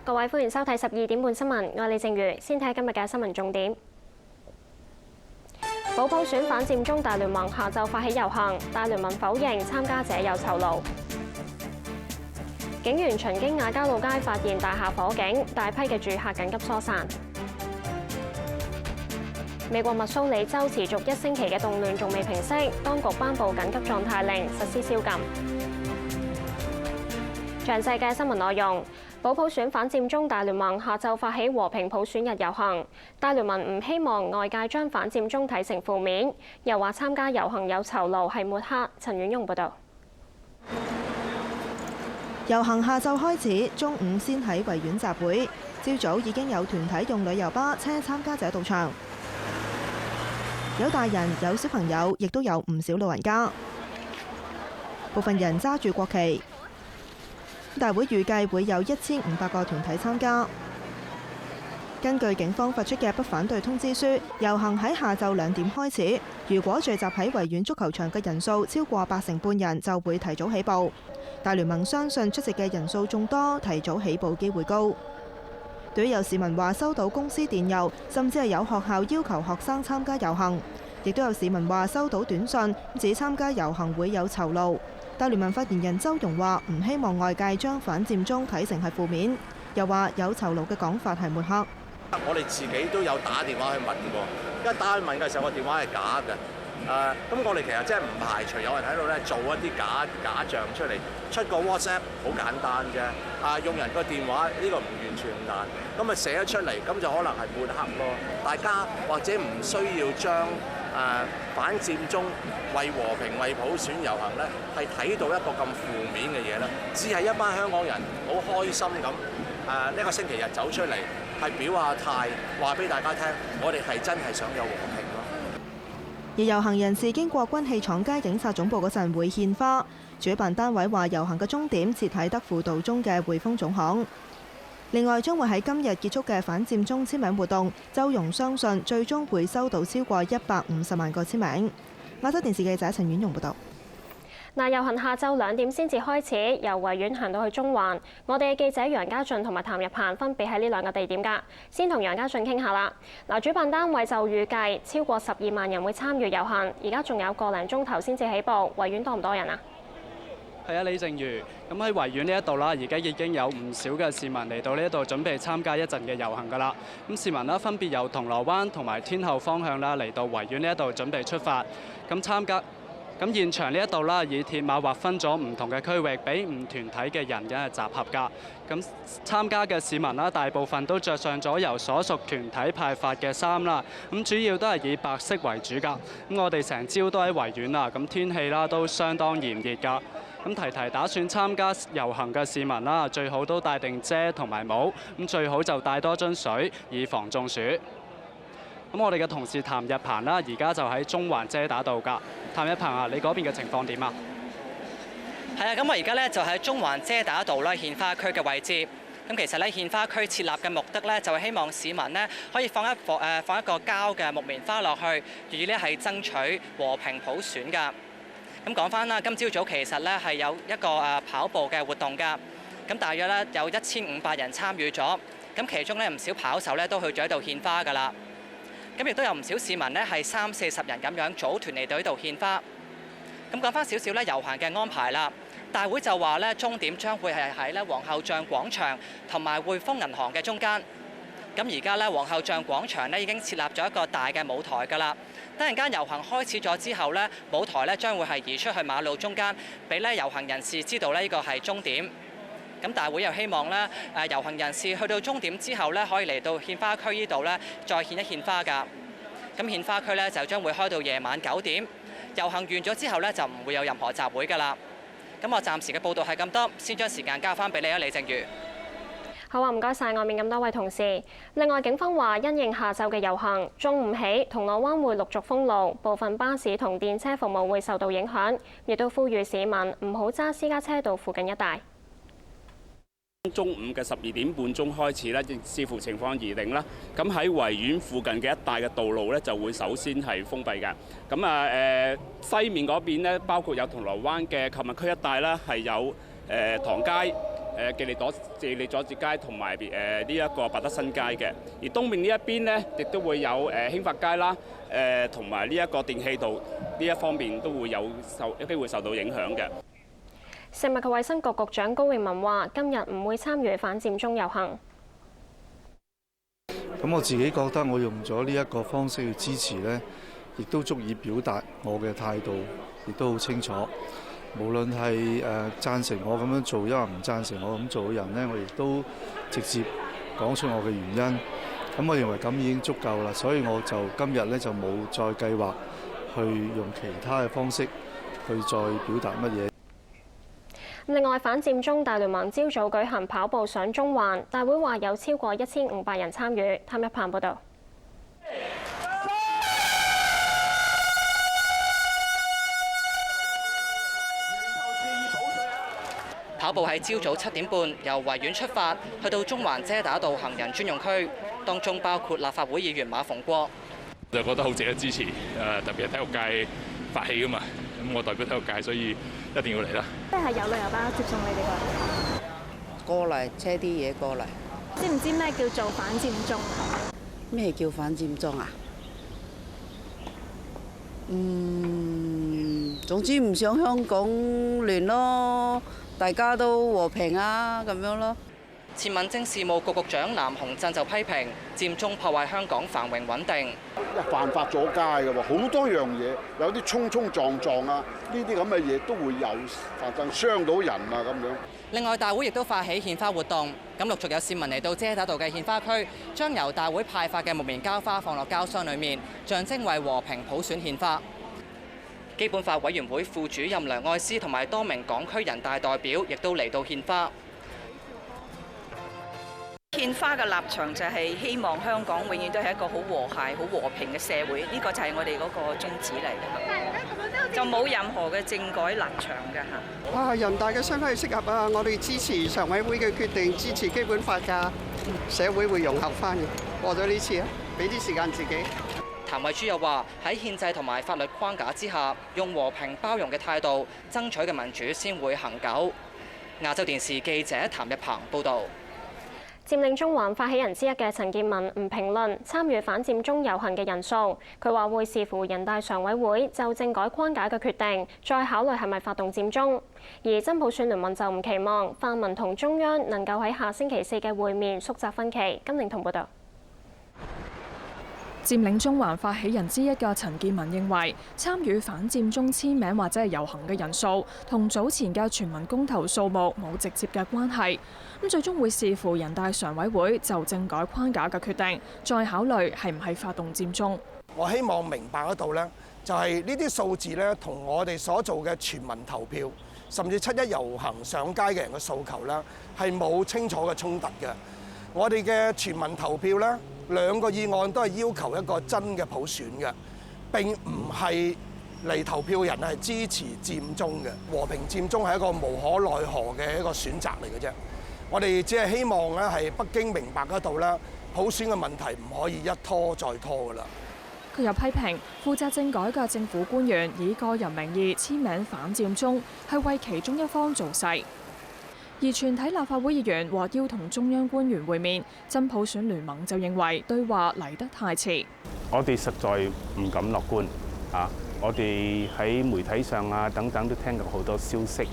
各位歡迎收睇12點半新聞，我係李靜瑜。先睇今日嘅新聞重點。保普選反佔中大聯盟下晝發起遊行，大聯盟否認參加者有酬勞。警員巡經亞皆老街發現大廈火警，大批嘅住客緊急疏散。美國密蘇里州持續1星期嘅動亂仲未平息，當局頒布緊急狀態令，實施宵禁。詳細嘅新聞內容。保普選反佔中大聯盟下晝發起和平普選日遊行，大聯盟唔希望外界將反佔中睇成負面，又話參加遊行有酬勞係抹黑。陳婉容報導。遊行下晝開始，中午先喺維園集會，朝早已經有團體用旅遊巴車參加者到場，有大人有小朋友，亦都有唔少老人家，部分人揸住國旗。大會預計會有1500個團體參加。根據警方發出嘅不反對通知書，遊行喺下晝2點開始。如果聚集喺維園足球場嘅人數超過80%人，就會提早起步。大聯盟相信出席嘅人數眾多，提早起步機會高。對於有市民話收到公司電郵，甚至係有學校要求學生參加遊行，亦都有市民話收到短信指參加遊行會有酬勞。大聯盟發言人周融話：唔希望外界將反佔中睇成係負面，又話有酬勞嘅講法係抹黑。我哋自己都有打電話去問過，一打去問嘅時候，個電話係假嘅。咁我哋其實真係唔排除有人喺度咧做一啲假象出嚟，出個 WhatsApp 好簡單啫。用人個電話呢個唔完全唔難，咁啊寫咗出嚟，咁就可能係抹黑咯。大家或者唔需要將反佔中為和平為普選遊行咧，係睇到一個咁負面嘅嘢啦。只係一班香港人好開心咁呢個星期日走出嚟，係表下態，話俾大家聽，我哋係真係想有和平咯。而遊行人士經過軍器廠街警察總部嗰陣會獻花，主辦單位話遊行嘅終點設喺德輔道中嘅匯豐總行。另外，將會喺今日結束嘅反佔中簽名活動，周融相信最終會收到超過150萬個簽名。亞洲電視記者陳婉容報導。遊行下晝2點先至開始，由維園行到去中環。我哋嘅記者楊家俊同埋譚日盼分別喺呢2個地點㗎。先同楊家俊傾下啦。主辦單位就預計超過12萬人會參與遊行，而家仲有個零鐘頭先至起步。維園多唔多人啊？係啊，李靜瑜。咁喺維園呢一度啦，而家已經有唔少嘅市民嚟到呢一度準備參加一陣嘅遊行㗎啦。咁市民啦分別由銅鑼灣同埋天后方向啦嚟到維園呢一度準備出發。咁現場呢一度啦，以鐵馬劃分咗唔同嘅區域，俾唔團體嘅人集合㗎。咁參加嘅市民啦，大部分都着上咗由所屬團體派發嘅衫啦。咁主要都係以白色為主㗎。咁我哋成朝都喺維園啦，咁天氣啦都相當炎熱㗎。咁提打算參加遊行嘅市民啦，最好都帶定遮同埋帽，咁最好就帶多樽水，以防中暑。咁我哋嘅同事譚日鵬啦，而家就喺中環遮打道㗎。譚日鵬啊，你嗰邊嘅情況點啊？係啊，咁我而家咧就喺中環遮打道啦，獻花區嘅位置。咁其實咧，獻花區設立嘅目的咧，就係希望市民咧可以放一個膠嘅木棉花落去，寓意咧係爭取和平普選㗎。咁講翻啦，今朝早其實咧係有一個跑步嘅活動㗎。咁大約咧有1500人參與咗。咁其中咧唔少跑手咧都去咗喺度獻花㗎啦。咁亦都有唔少市民呢係30-40人咁樣組團嚟到呢度獻花。咁講翻少少咧遊行嘅安排啦，大會就話咧終點將會係喺咧皇后像廣場同埋匯豐銀行嘅中間。咁而家咧皇后像廣場咧已經設立咗一個大嘅舞台㗎啦。等陣間遊行開始咗之後咧，舞台咧將會係移出去馬路中間，俾咧遊行人士知道咧呢個係終點。咁大會又希望咧遊行人士去到終點之後咧，可以嚟到獻花區呢度咧，再獻一獻花㗎。咁獻花區咧就將會開到夜晚9點。遊行完咗之後咧，就唔會有任何集會㗎啦。咁我暫時嘅報道係咁多，先將時間交翻俾你啊，李靜瑜。好啊，唔該晒，外面咁多位同事。另外，警方話因應下晝嘅遊行，中午起銅鑼灣會陸續封路，部分巴士同電車服務會受到影響，亦都呼籲市民唔好揸私家車到附近一帶。中午嘅12點半鐘開始咧，視乎情況而定啦。咁喺維園附近嘅一帶嘅道路咧，就會首先係封閉嘅。咁西面嗰邊咧，包括有銅鑼灣嘅購物區一帶啦，係有唐街、記利佐治街同埋呢一個百德新街嘅。而東面呢一邊呢，亦都會有興發街啦，同埋呢一個電氣道呢一方面都會有機會受到影響嘅。食物及衛生局局長高永文話：今日唔會參與反佔中遊行。咁我自己覺得我用咗呢一個方式去支持呢，亦都足以表達我嘅態度，亦都好清楚。無論係贊成我咁樣做，因為唔贊成我咁做嘅人呢，我亦都直接講出我嘅原因。咁我認為咁已經足夠啦，所以我就今日呢，就冇再計劃去用其他嘅方式去再表達乜嘢。另外，反佔中大聯盟朝早舉行跑步上中環，大會話有超過1500人參與。譚一鵬報導。跑步喺朝早7點半由維園出發，去到中環遮打道行人專用區，當中包括立法會議員馬逢國。就覺得好值得支持，特別係體育界發起㗎嘛，咁我代表體育界，所以一定要嚟啦。即係有旅遊巴接送你哋過嚟，車啲嘢過嚟。知唔知咩叫做反佔中？咩叫反佔中啊？總之唔想香港亂咯，大家都和平啊咁樣咯。前民政事務局局長藍鴻震就批評佔中破壞香港繁榮穩定。犯法咗街嘅喎，好多樣嘢，有啲衝衝撞撞啊，呢啲咁嘅嘢都會有發生，傷到人啊咁樣。另外，大會亦都發起獻花活動，咁陸續有市民嚟到遮打道嘅獻花區，將由大會派發嘅木棉膠花放落膠箱裡面，象徵為和平普選獻花。基本法委員會副主任梁愛詩同埋多名港區人大代表亦都嚟到獻花。獻花嘅立場就係希望香港永遠都係一個好和諧、好和平嘅社會，呢個就係我哋嗰個宗旨嚟嘅，就冇任何嘅政改立場嘅嚇。人大嘅雙方係適合啊！我哋支持常委會嘅決定，支持基本法㗎，社會會融合翻嘅。過咗呢次啊，俾啲時間自己。譚慧珠又話：喺憲制同埋法律框架之下，用和平包容嘅態度爭取嘅民主先會恆久。亞洲電視記者譚日鵬報導。佔領中環發起人之一嘅陳健民唔評論參與反佔中遊行嘅人數，佢話會視乎人大常委會就政改框架嘅決定，再考慮係咪發動佔中。而真普選聯盟就唔期望泛民同中央能夠喺下星期4嘅會面縮窄分歧。金玲彤報導。佔領中環發起人之一嘅陳健民認為，參與反佔中簽名或者係遊行嘅人數，同早前嘅全民公投數目冇直接嘅關係。咁最終會視乎人大常委會就政改框架嘅決定，再考慮係唔係發動佔中。我希望明白得到呢，就係呢啲數字呢，同我哋所做嘅全民投票，甚至7·1遊行上街嘅人嘅訴求呢，係冇清楚嘅衝突嘅。我哋嘅全民投票呢，兩個議案都係要求一個真嘅普選嘅，並唔係嚟投票嘅人係支持佔中嘅。和平佔中係一個無可奈何嘅一個選擇嚟嘅啫。我哋只係希望咧係北京明白得到啦，普選嘅問題唔可以一拖再拖㗎啦。佢又批評負責政改嘅政府官員以個人名義簽名反佔中，係為其中一方造勢。而全體立法會議員獲邀同中央官員會面，真普選聯盟就認為對話嚟得太遲。我哋實在唔敢樂觀啊！我哋喺媒體上啊等等都聽到好多消息，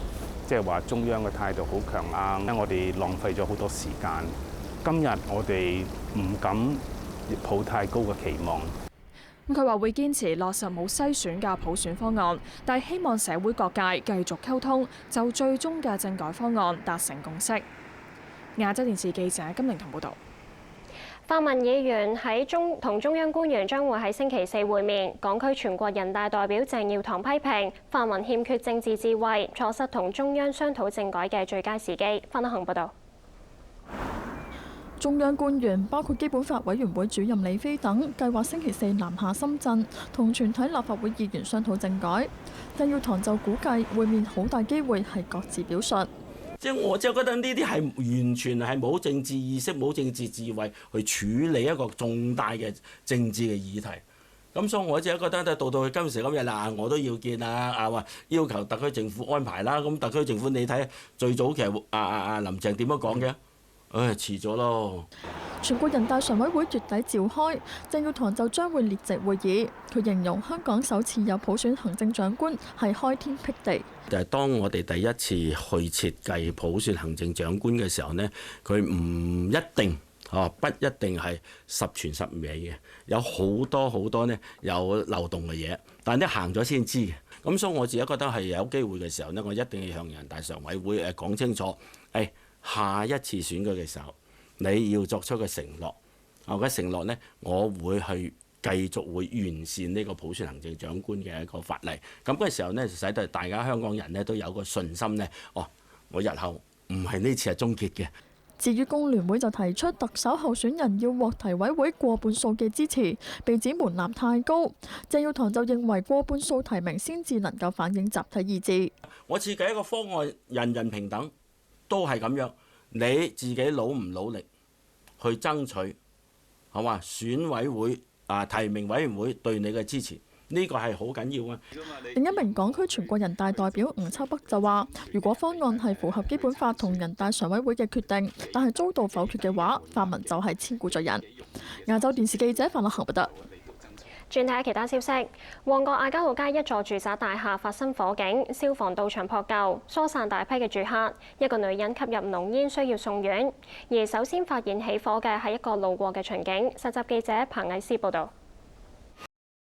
即係話中央嘅態度好強硬，我哋浪費咗好多時間。今日我哋唔敢抱太高嘅期望。佢話會堅持落實冇篩選嘅普選方案，但係希望社會各界繼續溝通，就最終嘅政改方案達成共識。亞洲電視記者金玲彤報導。泛民議員同中央官員將會喺星期4會面。港區全國人大代表鄭耀堂批評泛民欠缺政治智慧，錯失同中央商討政改嘅最佳時機。方德恒報導。中央官員包括基本法委員會主任李飛等，計劃星期4南下深圳，同全體立法會議員商討政改。鄭耀堂就估計會面好大機會係各自表述。即係我就覺得呢啲係完全係冇政治意識、冇政治智慧去處理一個重大嘅政治嘅議題。咁所以我只係覺得到去今時今日啦，我都要見話要求特區政府安排啦。咁特區政府你睇最早其實林鄭點樣講嘅？遲咗咯。全國人大常委會月底召開，鄭耀棠就將會列席會議。佢形容香港首次有普選行政長官係開天闢地。就係當我哋第一次去設計普選行政長官嘅時候呢，佢唔一定不一定係十全十美嘅，有好多呢有漏洞嘅嘢，但係行咗先知嘅。咁所以我自己覺得係有機會嘅時候呢，我一定要向人大常委會講清楚，下一次選舉嘅時候，你要作出個承諾。嘅承諾呢，我會去繼續會完善呢個普選行政長官嘅一個法例。咁嗰時候呢，就使到大家香港人呢都有個信心呢。我日後唔係呢次係終結嘅。至於工聯會就提出特首候選人要獲提委會過半數嘅支持，被指門檻太高。鄭耀棠就認為過半數提名先至能夠反映集體意志。我設計一個方案，人人平等。都係咁樣，你自己努唔努力去爭取，好嘛？選委會提名委員會對你嘅支持，呢個係好緊要啊！另一名港區全國人大代表吳秋北就話，如果方案係符合基本法同人大常委會嘅決定，但係遭到否決嘅話，泛民就係千古罪人。亞洲電視記者范樂恆報道。轉睇其他消息，旺角亞皆老街一座住宅大廈發生火警，消防到場撲救，疏散大批嘅住客。一個女人吸入濃煙，需要送院。而首先發現起火嘅係一個路過嘅巡警。實習記者彭藝思報導。